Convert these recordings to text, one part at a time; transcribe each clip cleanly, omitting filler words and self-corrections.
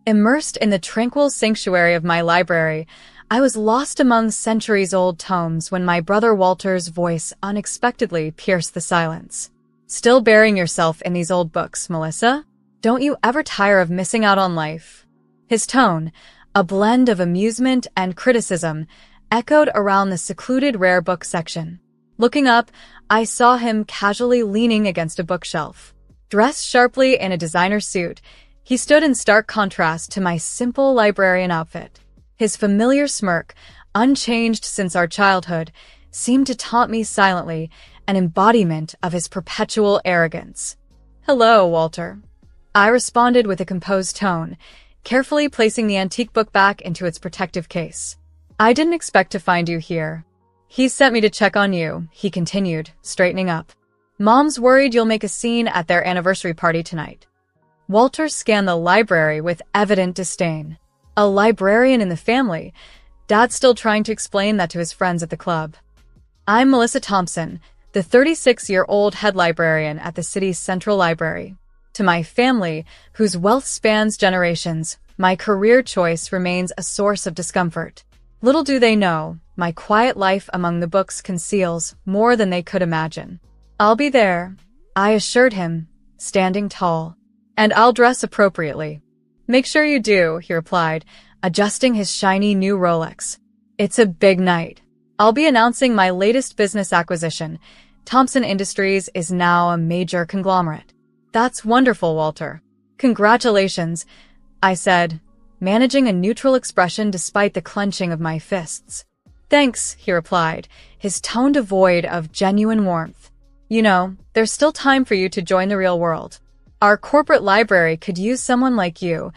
Immersed in the tranquil sanctuary of my library, I was lost among centuries-old tomes when my brother Walter's voice unexpectedly pierced the silence. "Still burying yourself in these old books, Melissa? Don't you ever tire of missing out on life?" His tone, a blend of amusement and criticism, echoed around the secluded rare book section. Looking up, I saw him casually leaning against a bookshelf. Dressed sharply in a designer suit, he stood in stark contrast to my simple librarian outfit. His familiar smirk, unchanged since our childhood, seemed to taunt me silently, an embodiment of his perpetual arrogance. "Hello, Walter." I responded with a composed tone, carefully placing the antique book back into its protective case. "I didn't expect to find you here." "He sent me to check on you," he continued, straightening up. "Mom's worried you'll make a scene at their anniversary party tonight." Walter scanned the library with evident disdain. A librarian in the family? Dad's still trying to explain that to his friends at the club. "I'm Melissa Thompson, the 36-year-old head librarian at the city's central library. To my family, whose wealth spans generations, my career choice remains a source of discomfort. Little do they know, my quiet life among the books conceals more than they could imagine." "I'll be there," I assured him, standing tall. "And I'll dress appropriately." "Make sure you do," he replied, adjusting his shiny new Rolex. "It's a big night. I'll be announcing my latest business acquisition. Thompson Industries is now a major conglomerate." "That's wonderful, Walter." "Congratulations," I said, managing a neutral expression despite the clenching of my fists. "Thanks," he replied, his tone devoid of genuine warmth. "You know, there's still time for you to join the real world. Our corporate library could use someone like you.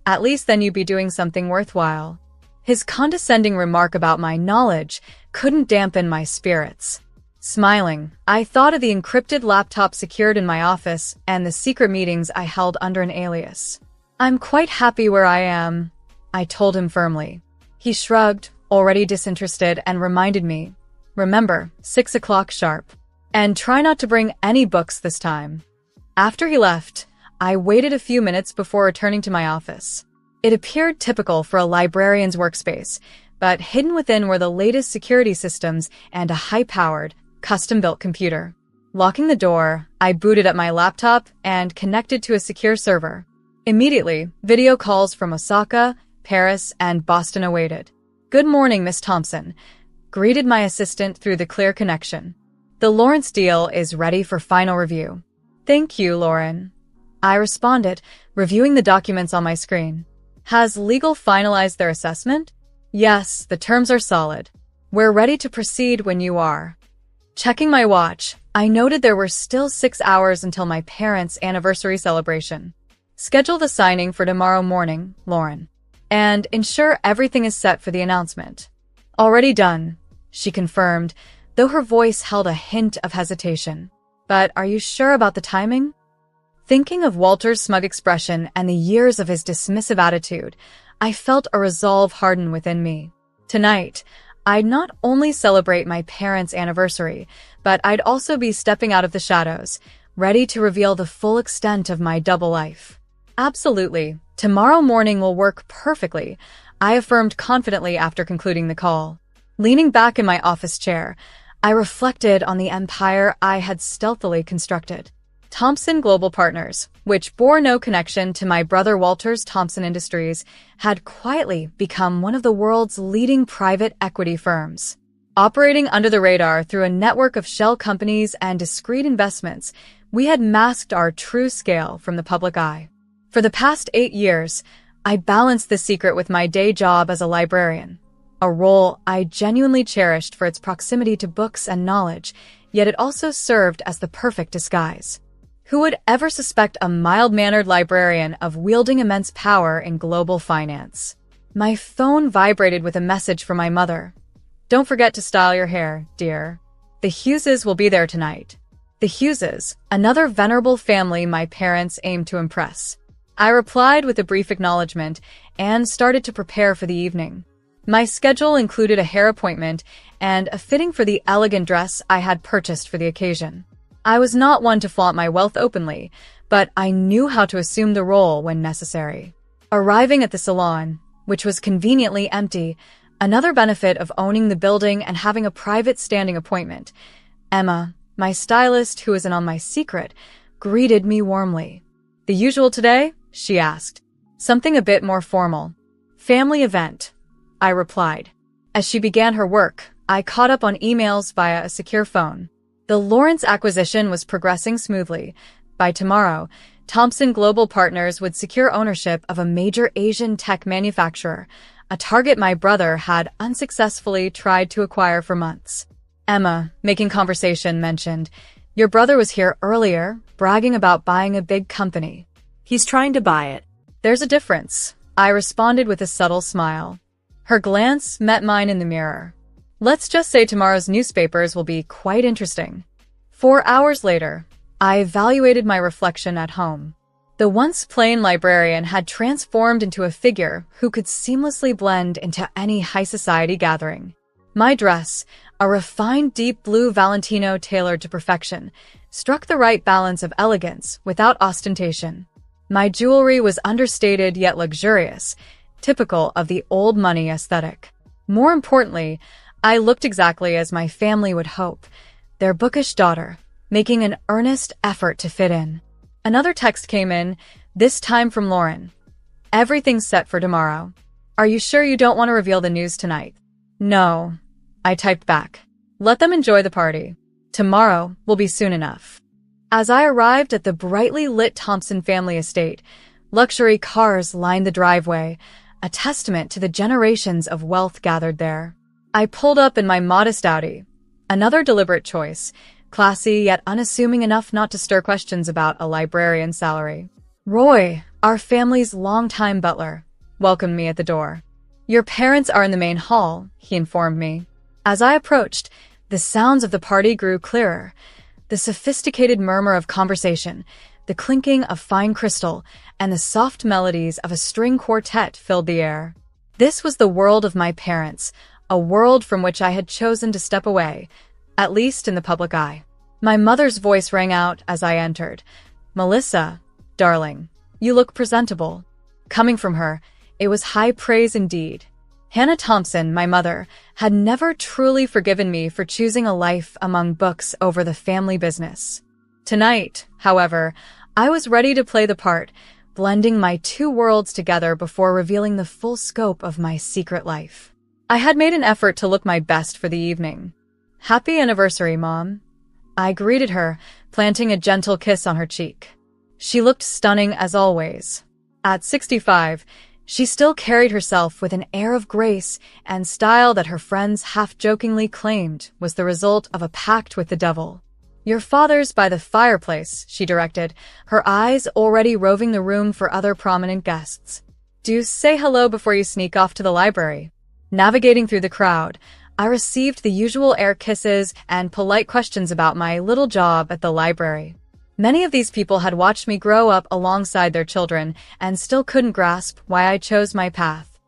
At least then you'd be doing something worthwhile." His condescending remark about my knowledge couldn't dampen my spirits. Smiling, I thought of the encrypted laptop secured in my office and the secret meetings I held under an alias. "I'm quite happy where I am," I told him firmly. He shrugged, already disinterested, and reminded me, "Remember, 6 o'clock sharp. And try not to bring any books this time." After he left, I waited a few minutes before returning to my office. It appeared typical for a librarian's workspace, but hidden within were the latest security systems and a high-powered, custom-built computer. Locking the door, I booted up my laptop and connected to a secure server. Immediately, video calls from Osaka, Paris, and Boston awaited. "Good morning, Miss Thompson," greeted my assistant through the clear connection. "The Lawrence deal is ready for final review." "Thank you, Lauren," I responded, reviewing the documents on my screen. "Has legal finalized their assessment?" "Yes, the terms are solid. We're ready to proceed when you are." Checking my watch, I noted there were still 6 hours until my parents' anniversary celebration. "Schedule the signing for tomorrow morning, Lauren, and ensure everything is set for the announcement." "Already done," she confirmed, though her voice held a hint of hesitation. "But are you sure about the timing?" Thinking of Walter's smug expression and the years of his dismissive attitude, I felt a resolve harden within me. Tonight, I'd not only celebrate my parents' anniversary, but I'd also be stepping out of the shadows, ready to reveal the full extent of my double life. "Absolutely. Tomorrow morning will work perfectly," I affirmed confidently after concluding the call. Leaning back in my office chair, I reflected on the empire I had stealthily constructed. Thompson Global Partners, which bore no connection to my brother Walter's Thompson Industries, had quietly become one of the world's leading private equity firms. Operating under the radar through a network of shell companies and discrete investments, we had masked our true scale from the public eye. For the past 8 years, I balanced this secret with my day job as a librarian, a role I genuinely cherished for its proximity to books and knowledge, yet it also served as the perfect disguise. Who would ever suspect a mild-mannered librarian of wielding immense power in global finance? My phone vibrated with a message from my mother. "Don't forget to style your hair, dear. The Hugheses will be there tonight." The Hugheses, another venerable family my parents aimed to impress. I replied with a brief acknowledgement and started to prepare for the evening. My schedule included a hair appointment and a fitting for the elegant dress I had purchased for the occasion. I was not one to flaunt my wealth openly, but I knew how to assume the role when necessary. Arriving at the salon, which was conveniently empty, another benefit of owning the building and having a private standing appointment, Emma, my stylist who was in on my secret, greeted me warmly. "The usual today?" she asked. "Something a bit more formal." "Family event," I replied. As she began her work, I caught up on emails via a secure phone. The Lawrence acquisition was progressing smoothly. By tomorrow, Thomson Global Partners would secure ownership of a major Asian tech manufacturer, a target my brother had unsuccessfully tried to acquire for months. Emma, making conversation, mentioned, "Your brother was here earlier, bragging about buying a big company. He's trying to buy it." "There's a difference," I responded with a subtle smile. Her glance met mine in the mirror. "Let's just say tomorrow's newspapers will be quite interesting." 4 hours later, I evaluated my reflection at home. The once plain librarian had transformed into a figure who could seamlessly blend into any high society gathering. My dress, a refined deep blue Valentino tailored to perfection, struck the right balance of elegance without ostentation. My jewelry was understated yet luxurious, typical of the old money aesthetic. More importantly, I looked exactly as my family would hope, their bookish daughter, making an earnest effort to fit in. Another text came in, this time from Lauren. "Everything's set for tomorrow. Are you sure you don't want to reveal the news tonight?" "No," I typed back. "Let them enjoy the party. Tomorrow will be soon enough." As I arrived at the brightly lit Thomson family estate, luxury cars lined the driveway, a testament to the generations of wealth gathered there. I pulled up in my modest Audi, another deliberate choice, classy yet unassuming enough not to stir questions about a librarian's salary. Roy, our family's longtime butler, welcomed me at the door. "Your parents are in the main hall," he informed me. As I approached, the sounds of the party grew clearer. The sophisticated murmur of conversation, the clinking of fine crystal, and the soft melodies of a string quartet filled the air. This was the world of my parents, a world from which I had chosen to step away, at least in the public eye. My mother's voice rang out as I entered. "Melissa, darling, you look presentable." Coming from her, it was high praise indeed. Hannah Thompson, my mother, had never truly forgiven me for choosing a life among books over the family business. Tonight, however, I was ready to play the part, blending my two worlds together before revealing the full scope of my secret life. I had made an effort to look my best for the evening. "Happy anniversary, Mom." I greeted her, planting a gentle kiss on her cheek. She looked stunning as always. At 65, she still carried herself with an air of grace and style that her friends half-jokingly claimed was the result of a pact with the devil. "Your father's by the fireplace," she directed, her eyes already roving the room for other prominent guests. "Do say hello before you sneak off to the library." Navigating through the crowd, I received the usual air kisses and polite questions about my little job at the library. Many of these people had watched me grow up alongside their children and still couldn't grasp why I chose my path.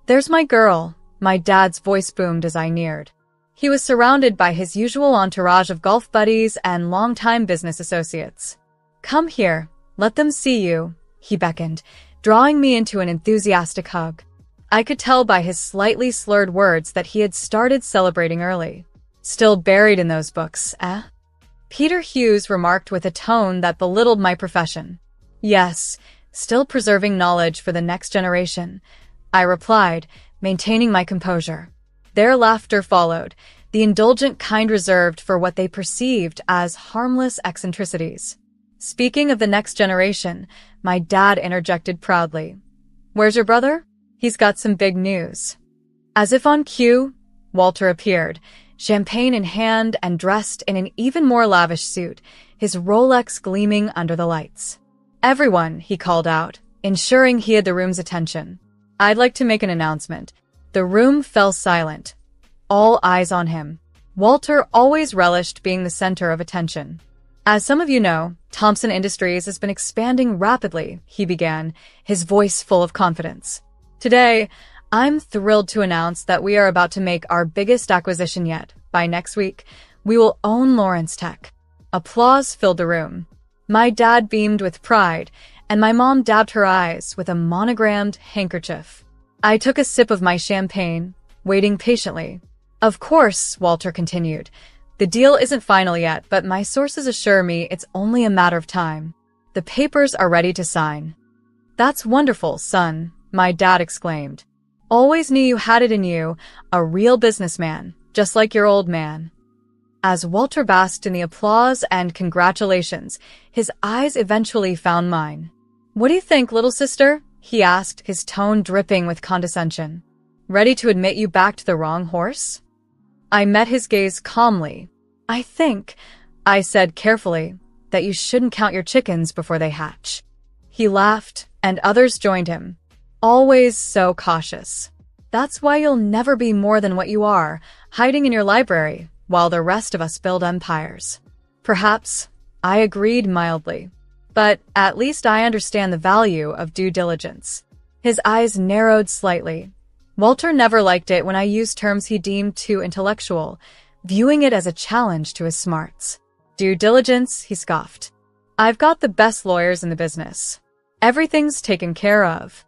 "There's my girl," my dad's voice boomed as I neared. He was surrounded by his usual entourage of golf buddies and longtime business associates. "Come here, let them see you," he beckoned, drawing me into an enthusiastic hug. I could tell by his slightly slurred words that he had started celebrating early. "Still buried in those books, eh?" Peter Hughes remarked with a tone that belittled my profession. "Yes, still preserving knowledge for the next generation," I replied, maintaining my composure. Their laughter followed, the indulgent kind reserved for what they perceived as harmless eccentricities. Speaking of the next generation, my dad interjected proudly. "Where's your brother? He's got some big news." As if on cue, Walter appeared, champagne in hand and dressed in an even more lavish suit, his Rolex gleaming under the lights. "Everyone," he called out, ensuring he had the room's attention. "I'd like to make an announcement." The room fell silent, all eyes on him. Walter always relished being the center of attention. "As some of you know, Thomson Industries has been expanding rapidly," he began, his voice full of confidence. "Today, I'm thrilled to announce that we are about to make our biggest acquisition yet. By next week, we will own Lawrence Tech." Applause filled the room. My dad beamed with pride, and my mom dabbed her eyes with a monogrammed handkerchief. I took a sip of my champagne, waiting patiently. Of course, Walter continued. The deal isn't final yet, but my sources assure me it's only a matter of time. The papers are ready to sign. That's wonderful, son, my dad exclaimed. Always knew you had it in you, a real businessman, just like your old man. As Walter basked in the applause and congratulations, his eyes eventually found mine. What do you think, little sister? He asked, his tone dripping with condescension. Ready to admit you backed the wrong horse? I met his gaze calmly. I think, I said carefully, that you shouldn't count your chickens before they hatch. He laughed, and others joined him. Always so cautious. That's why you'll never be more than what you are, hiding in your library, while the rest of us build empires. Perhaps, I agreed mildly. But at least I understand the value of due diligence. His eyes narrowed slightly. Walter never liked it when I used terms he deemed too intellectual, viewing it as a challenge to his smarts. Due diligence, he scoffed. I've got the best lawyers in the business. Everything's taken care of.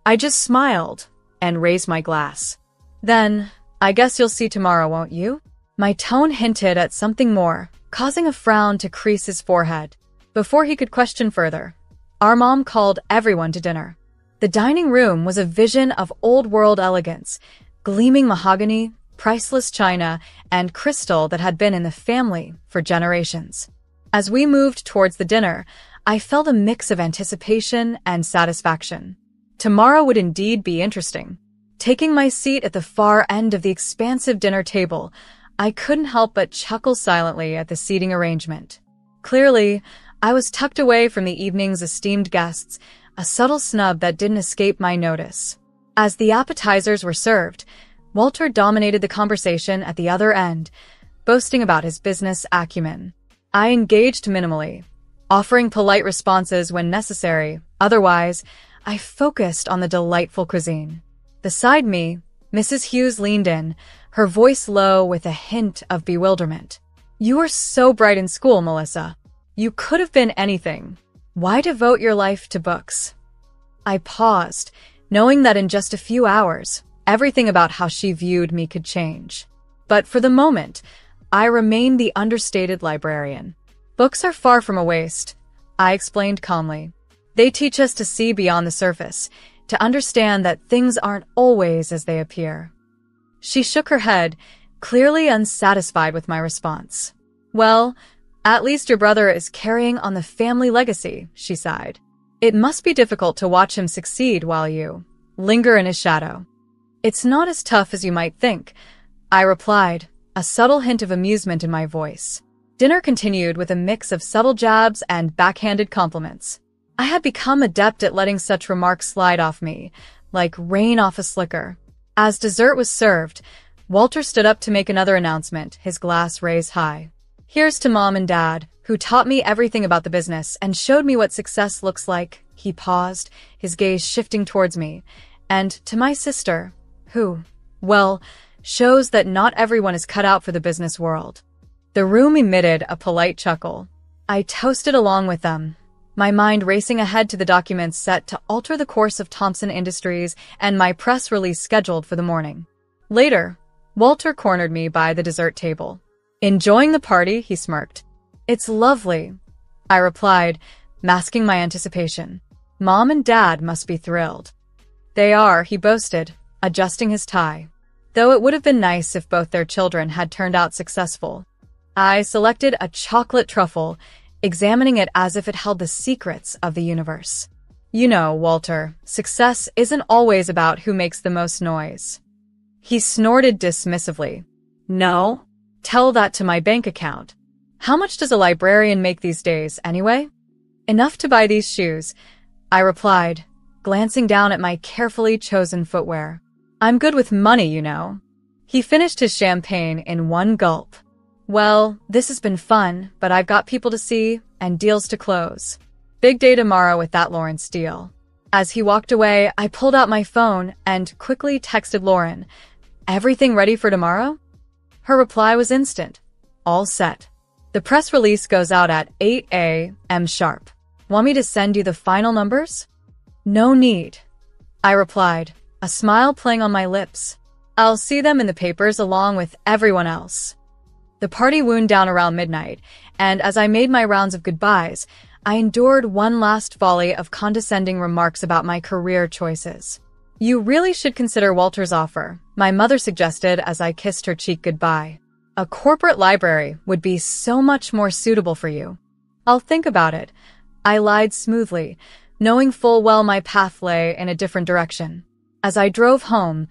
I just smiled and raised my glass. Then, I guess you'll see tomorrow, won't you? My tone hinted at something more, causing a frown to crease his forehead. Before he could question further, our mom called everyone to dinner. The dining room was a vision of old-world elegance, gleaming mahogany, priceless china, and crystal that had been in the family for generations. As we moved towards the dinner, I felt a mix of anticipation and satisfaction. Tomorrow would indeed be interesting. Taking my seat at the far end of the expansive dinner table, I couldn't help but chuckle silently at the seating arrangement. Clearly, I was tucked away from the evening's esteemed guests, a subtle snub that didn't escape my notice. As the appetizers were served, Walter dominated the conversation at the other end, boasting about his business acumen. I engaged minimally, offering polite responses when necessary. Otherwise, I focused on the delightful cuisine. Beside me, Mrs. Hughes leaned in, her voice low with a hint of bewilderment. You were so bright in school, Melissa. You could have been anything. Why devote your life to books? I paused, knowing that in just a few hours, everything about how she viewed me could change. But for the moment, I remained the understated librarian. Books are far from a waste, I explained calmly. They teach us to see beyond the surface, to understand that things aren't always as they appear. She shook her head, clearly unsatisfied with my response. Well, at least your brother is carrying on the family legacy, she sighed. It must be difficult to watch him succeed while you linger in his shadow. It's not as tough as you might think, I replied, a subtle hint of amusement in my voice. Dinner continued with a mix of subtle jabs and backhanded compliments. I had become adept at letting such remarks slide off me, like rain off a slicker. As dessert was served, Walter stood up to make another announcement, his glass raised high. Here's to Mom and Dad, who taught me everything about the business and showed me what success looks like. He paused, his gaze shifting towards me. And to my sister, who, well, shows that not everyone is cut out for the business world. The room emitted a polite chuckle. I toasted along with them, my mind racing ahead to the documents set to alter the course of Thompson Industries and my press release scheduled for the morning. Later, Walter cornered me by the dessert table. Enjoying the party, he smirked. It's lovely, I replied, masking my anticipation. Mom and Dad must be thrilled. They are, he boasted, adjusting his tie. Though it would have been nice if both their children had turned out successful. I selected a chocolate truffle, examining it as if it held the secrets of the universe. You know, Walter, success isn't always about who makes the most noise. He snorted dismissively. No? Tell that to my bank account. How much does a librarian make these days, anyway? Enough to buy these shoes, I replied, glancing down at my carefully chosen footwear. I'm good with money, you know. He finished his champagne in one gulp. Well, this has been fun, but I've got people to see and deals to close. Big day tomorrow with that Lawrence deal. As he walked away, I pulled out my phone and quickly texted Lauren. Everything ready for tomorrow? Her reply was instant. All set. The press release goes out at 8 a.m. sharp. Want me to send you the final numbers? No need, I replied, a smile playing on my lips. I'll see them in the papers along with everyone else. The party wound down around midnight, and as I made my rounds of goodbyes, I endured one last volley of condescending remarks about my career choices. You really should consider Walter's offer, my mother suggested as I kissed her cheek goodbye. A corporate library would be so much more suitable for you. I'll think about it, I lied smoothly, knowing full well my path lay in a different direction. As I drove home,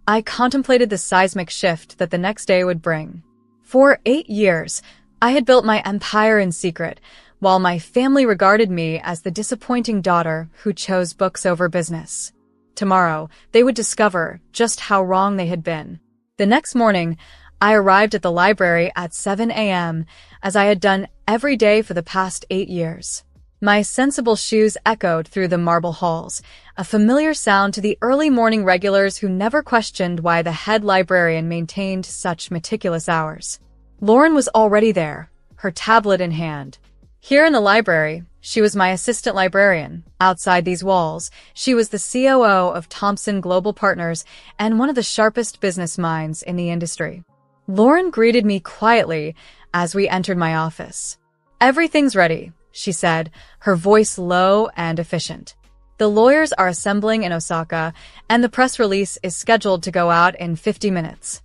I contemplated the seismic shift that the next day would bring. For 8 years, I had built my empire in secret, while my family regarded me as the disappointing daughter who chose books over business. Tomorrow, they would discover just how wrong they had been. The next morning, I arrived at the library at 7 a.m., as I had done every day for the past 8 years. My sensible shoes echoed through the marble halls, a familiar sound to the early morning regulars who never questioned why the head librarian maintained such meticulous hours. Lauren was already there, her tablet in hand. Here in the library, she was my assistant librarian. Outside these walls, she was the COO of Thompson Global Partners and one of the sharpest business minds in the industry. Lauren greeted me quietly as we entered my office. Everything's ready, she said, her voice low and efficient. The lawyers are assembling in Osaka, and the press release is scheduled to go out in 50 minutes.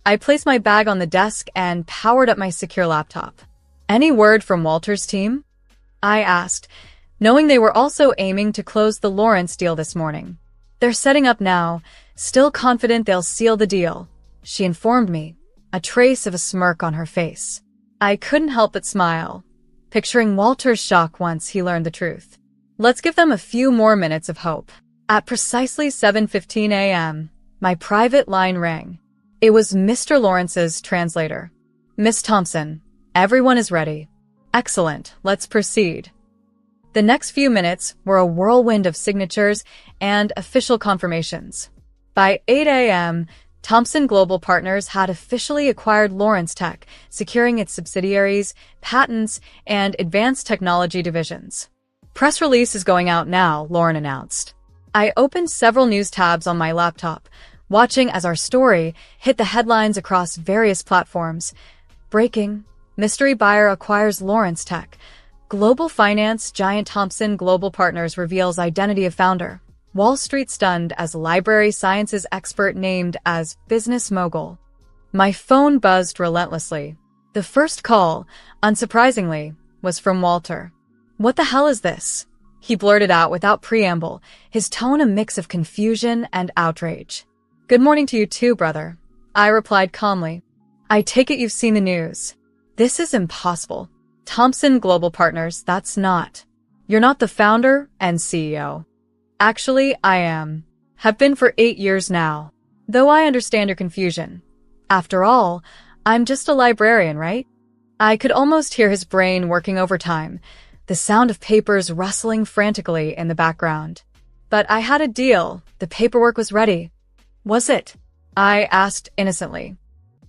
I placed my bag on the desk and powered up my secure laptop. Any word from Walter's team? I asked, knowing they were also aiming to close the Lawrence deal this morning. They're setting up now, still confident they'll seal the deal, she informed me, a trace of a smirk on her face. I couldn't help but smile, picturing Walter's shock once he learned the truth. Let's give them a few more minutes of hope. At precisely 7:15 a.m., my private line rang. It was Mr. Lawrence's translator. Miss Thompson, everyone is ready. Excellent, let's proceed. The next few minutes were a whirlwind of signatures and official confirmations. By 8 a.m., Thompson Global Partners had officially acquired Lawrence Tech, securing its subsidiaries, patents, and advanced technology divisions. Press release is going out now, Lauren announced. I opened several news tabs on my laptop, watching as our story hit the headlines across various platforms. Breaking: mystery buyer acquires Lawrence Tech. Global finance giant Thompson Global Partners reveals identity of founder. Wall Street stunned as library sciences expert named as business mogul. My phone buzzed relentlessly. The first call, unsurprisingly, was from Walter. What the hell is this? He blurted out without preamble, his tone a mix of confusion and outrage. Good morning to you too, brother, I replied calmly. I take it you've seen the news. This is impossible. Thompson Global Partners, that's not. You're not the founder and CEO. Actually, I am. Have been for 8 years now. Though I understand your confusion. After all, I'm just a librarian, right? I could almost hear his brain working overtime, the sound of papers rustling frantically in the background. But I had a deal. The paperwork was ready. Was it? I asked innocently.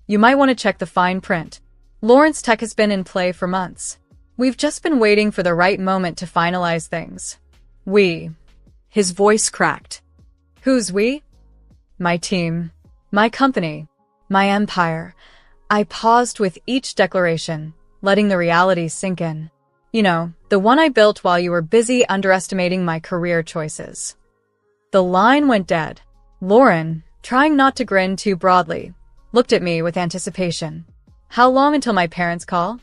You might want to check the fine print. Lawrence Tech has been in play for months. We've just been waiting for the right moment to finalize things. We. His voice cracked. Who's we? My team. My company. My empire. I paused with each declaration, letting the reality sink in. You know, the one I built while you were busy underestimating my career choices. The line went dead. Lauren, trying not to grin too broadly, looked at me with anticipation. How long until my parents call?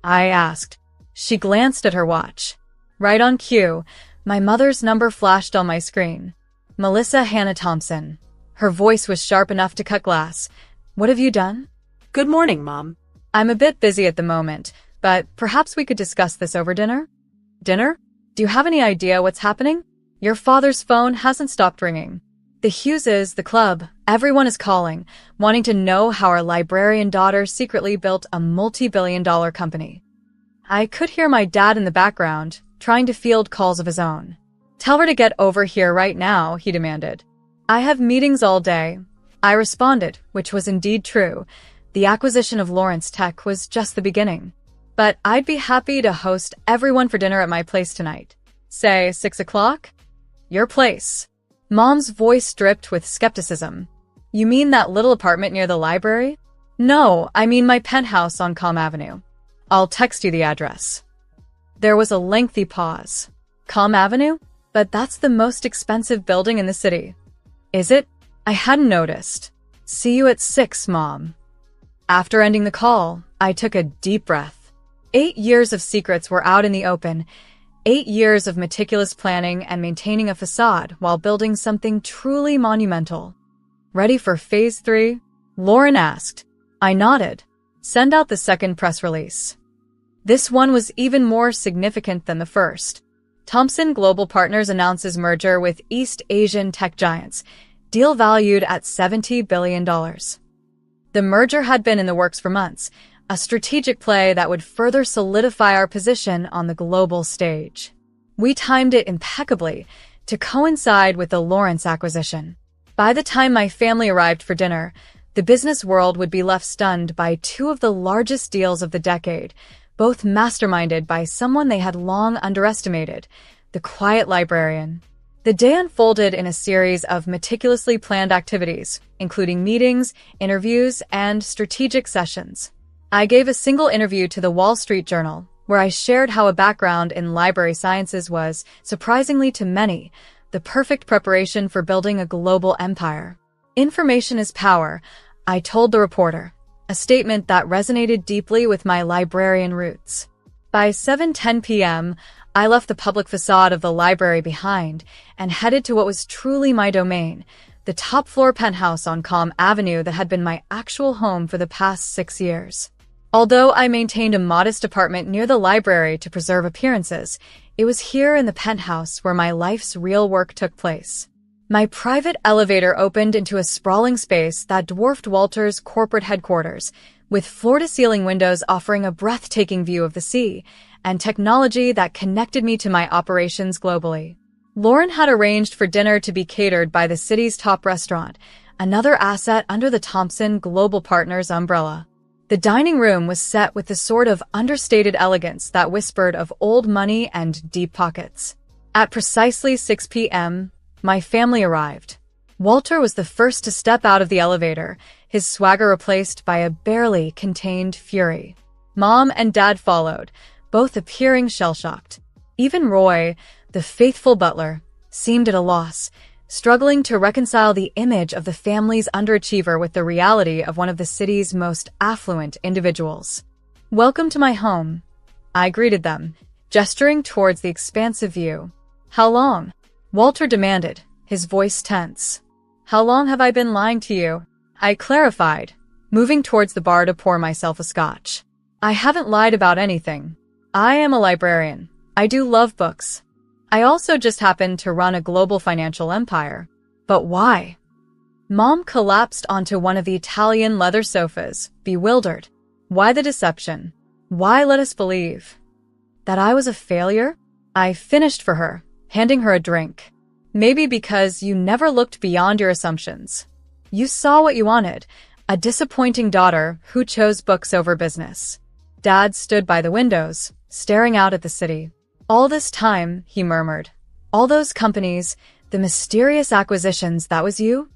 I asked. She glanced at her watch. Right on cue, my mother's number flashed on my screen. Melissa Hannah Thompson. Her voice was sharp enough to cut glass. What have you done? Good morning, Mom. I'm a bit busy at the moment, but perhaps we could discuss this over dinner? Dinner? Do you have any idea what's happening? Your father's phone hasn't stopped ringing. The Hugheses, the club, everyone is calling, wanting to know how our librarian daughter secretly built a multi-billion-dollar company. I could hear my dad in the background, trying to field calls of his own. Tell her to get over here right now, he demanded. I have meetings all day. I responded, which was indeed true. The acquisition of Lawrence Tech was just the beginning. But I'd be happy to host everyone for dinner at my place tonight. Say 6 o'clock? Your place. Mom's voice dripped with skepticism. You mean that little apartment near the library? No, I mean my penthouse on Calm Avenue. I'll text you the address. There was a lengthy pause. Calm Avenue? But that's the most expensive building in the city. Is it? I hadn't noticed. See you at 6, Mom. After ending the call, I took a deep breath. 8 years of secrets were out in the open. 8 years of meticulous planning and maintaining a facade while building something truly monumental. Ready for Phase 3? Lauren asked. I nodded. Send out the second press release. This one was even more significant than the first. Thomson Global Partners announces merger with East Asian tech giants, deal valued at $70 billion. The merger had been in the works for months, a strategic play that would further solidify our position on the global stage. We timed it impeccably to coincide with the Lawrence acquisition. By the time my family arrived for dinner, the business world would be left stunned by two of the largest deals of the decade, both masterminded by someone they had long underestimated, the quiet librarian. The day unfolded in a series of meticulously planned activities, including meetings, interviews, and strategic sessions. I gave a single interview to the Wall Street Journal, where I shared how a background in library sciences was, surprisingly to many, the perfect preparation for building a global empire. Information is power, I told the reporter, a statement that resonated deeply with my librarian roots. By 7:10 p.m., I left the public facade of the library behind and headed to what was truly my domain, the top-floor penthouse on Calm Avenue that had been my actual home for the past 6 years. Although I maintained a modest apartment near the library to preserve appearances, it was here in the penthouse where my life's real work took place. My private elevator opened into a sprawling space that dwarfed Walter's corporate headquarters, with floor-to-ceiling windows offering a breathtaking view of the sea, and technology that connected me to my operations globally. Lauren had arranged for dinner to be catered by the city's top restaurant, another asset under the Thomson Global Partners umbrella. The dining room was set with the sort of understated elegance that whispered of old money and deep pockets. At precisely 6 p.m., my family arrived. Walter was the first to step out of the elevator, his swagger replaced by a barely contained fury. Mom and Dad followed, both appearing shell-shocked. Even Roy, the faithful butler, seemed at a loss, struggling to reconcile the image of the family's underachiever with the reality of one of the city's most affluent individuals. Welcome to my home, I greeted them, gesturing towards the expansive view. How long? Walter demanded, his voice tense. How long have I been lying to you? I clarified, moving towards the bar to pour myself a scotch. I haven't lied about anything. I am a librarian. I do love books. I also just happen to run a global financial empire. But why? Mom collapsed onto one of the Italian leather sofas, bewildered. Why the deception? Why let us believe that I was a failure? I finished for her, handing her a drink. Maybe because you never looked beyond your assumptions. You saw what you wanted, a disappointing daughter who chose books over business. Dad stood by the windows, staring out at the city. All this time, he murmured. All those companies, the mysterious acquisitions, that was you?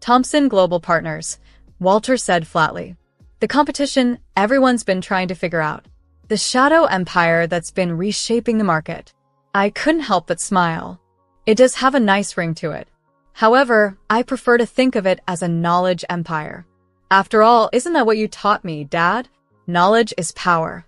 Thomson Global Partners, Walter said flatly. The competition everyone's been trying to figure out. The shadow empire that's been reshaping the market. I couldn't help but smile. It does have a nice ring to it. However, I prefer to think of it as a knowledge empire. After all, isn't that what you taught me, Dad? Knowledge is power.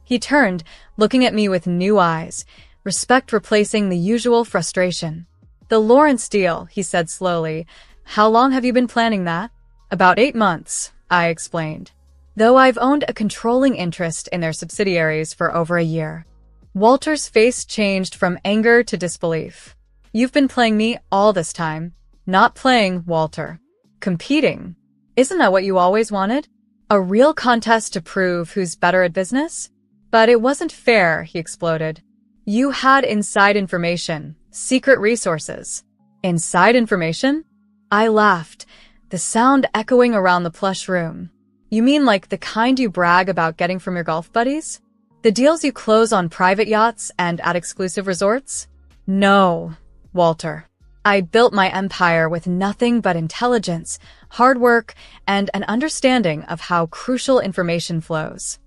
He turned, looking at me with new eyes, respect replacing the usual frustration. The Lawrence deal, he said slowly. How long have you been planning that? About 8 months, I explained. Though I've owned a controlling interest in their subsidiaries for over a year. Walter's face changed from anger to disbelief. You've been playing me all this time. Not playing, Walter. Competing. Isn't that what you always wanted? A real contest to prove who's better at business? But it wasn't fair, he exploded. You had inside information, secret resources. Inside information? I laughed, the sound echoing around the plush room. You mean like the kind you brag about getting from your golf buddies? The deals you close on private yachts and at exclusive resorts? No, Walter. I built my empire with nothing but intelligence, hard work, and an understanding of how crucial information flows.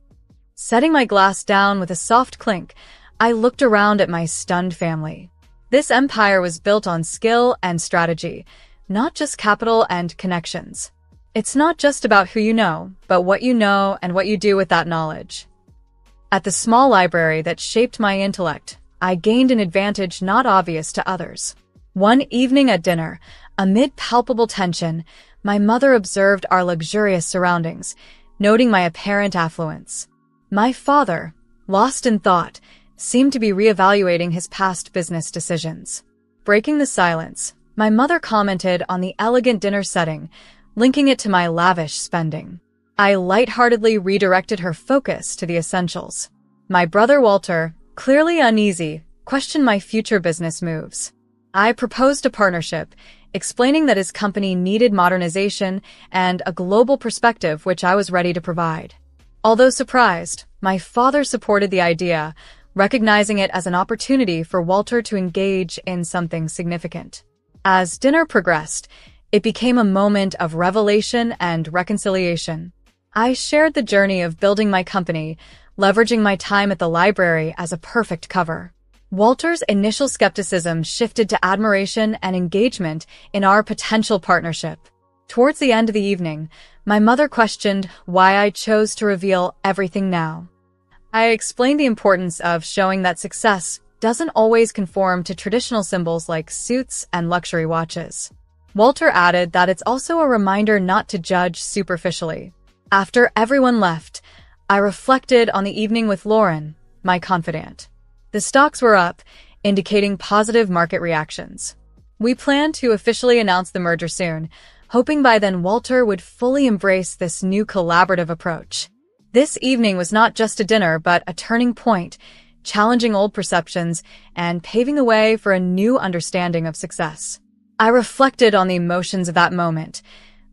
Setting my glass down with a soft clink, I looked around at my stunned family. This empire was built on skill and strategy, not just capital and connections. It's not just about who you know, but what you know and what you do with that knowledge. At the small library that shaped my intellect, I gained an advantage not obvious to others. One evening at dinner, amid palpable tension, my mother observed our luxurious surroundings, noting my apparent affluence. My father, lost in thought, seemed to be reevaluating his past business decisions. Breaking the silence, my mother commented on the elegant dinner setting, linking it to my lavish spending. I lightheartedly redirected her focus to the essentials. My brother Walter, clearly uneasy, questioned my future business moves. I proposed a partnership, explaining that his company needed modernization and a global perspective which I was ready to provide. Although surprised, my father supported the idea, recognizing it as an opportunity for Walter to engage in something significant. As dinner progressed, it became a moment of revelation and reconciliation. I shared the journey of building my company, leveraging my time at the library as a perfect cover. Walter's initial skepticism shifted to admiration and engagement in our potential partnership. Towards the end of the evening, my mother questioned why I chose to reveal everything now. I explained the importance of showing that success doesn't always conform to traditional symbols like suits and luxury watches. Walter added that it's also a reminder not to judge superficially. After everyone left, I reflected on the evening with Lauren, my confidant. The stocks were up, indicating positive market reactions. We planned to officially announce the merger soon, hoping by then Walter would fully embrace this new collaborative approach. This evening was not just a dinner, but a turning point, challenging old perceptions and paving the way for a new understanding of success. I reflected on the emotions of that moment,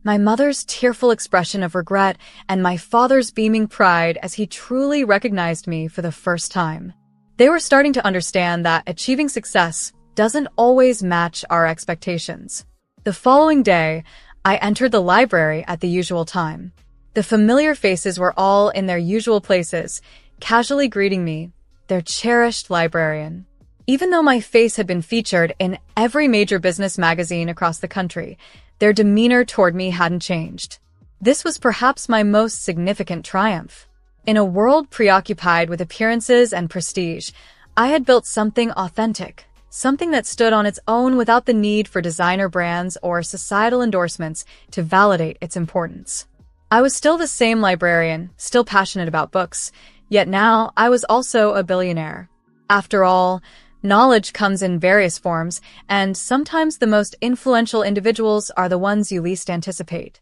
my mother's tearful expression of regret and my father's beaming pride as he truly recognized me for the first time. They were starting to understand that achieving success doesn't always match our expectations. The following day, I entered the library at the usual time. The familiar faces were all in their usual places, casually greeting me, their cherished librarian. Even though my face had been featured in every major business magazine across the country, their demeanor toward me hadn't changed. This was perhaps my most significant triumph. In a world preoccupied with appearances and prestige, I had built something authentic, something that stood on its own without the need for designer brands or societal endorsements to validate its importance. I was still the same librarian, still passionate about books, yet now I was also a billionaire. After all, knowledge comes in various forms, and sometimes the most influential individuals are the ones you least anticipate.